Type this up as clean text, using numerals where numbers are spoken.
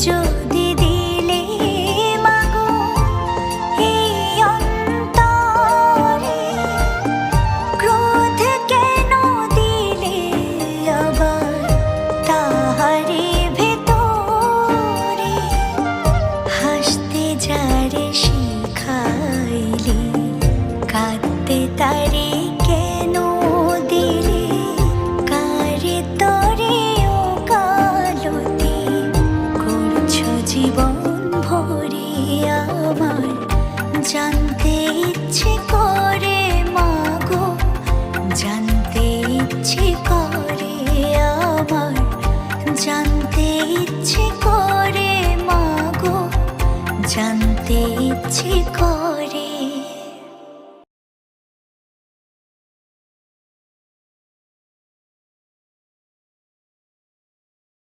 যদি দিলে মাগো এই অন্তরে, ক্রোধ কেন দিলে আবার তাহারি ভেতরে, হাসতে যারে শিখাইলে কাঁদতে তারে কেন দিলে, কারে তরে ও কালতি করছো জীবন ভরে আমার, জানতে ইচ্ছে করে মাগো, জানতে ইচ্ছে করে আমার, জানতে ইচ্ছে করে মাগো, জানতে ইচ্ছে করে।